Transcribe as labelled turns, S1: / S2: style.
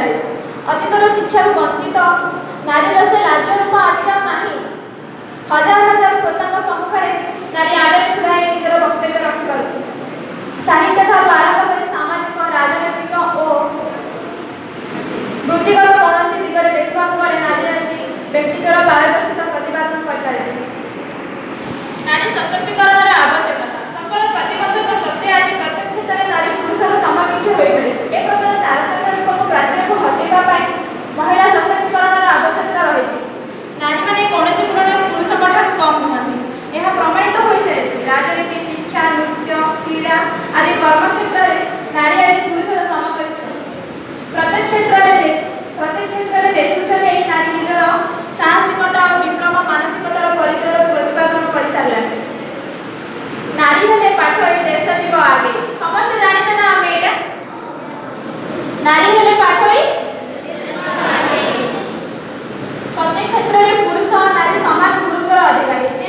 S1: सारी अतीतर शिक्षार वंचित नारीर से लाजरूप आज नहीं हजार हजार श्रोता सम्मुखें नारी आगे छुड़ाई निजर वक्तव्य रखिपार साहित्य ठार आरंभ कर सामाजिक राजनैतिक और वृत्तिगत कौन दिगरे देखा गले नारी आज व्यक्तित्व पारदर्शिता प्रतिपादन कर नारी सशक्तिकरण आवश्यकता सकल प्रतिबंधक सत्य आज प्रत्येक क्षेत्र में नारी पुरुषर समकक्ष हो ए प्रकार तारतम्य को प्राचीन को हटाइवा महिला सशक्तिकरण आवश्यकता रही नारी मैंने कौन गुण पुरुष कम नुहति यह प्रमाणित हो सारी राजनीति शिक्षा नृत्य क्रीड़ा आदि कर्मक्षेत्र में नारी आज पुरुषर समकक्ष प्रत्येक क्षेत्र में देखुचे नारी निजर साहसिकता और विक्रम मानसिकतार परिचय प्रतिपादन कर सारा नारी हेले पाठ ए देश जीव आगे समस्त जाने ना आम ये नारी हेले पाठ प्रत्येक क्षेत्र में पुरुष और नारी समान गुरुत्वर अधिकारी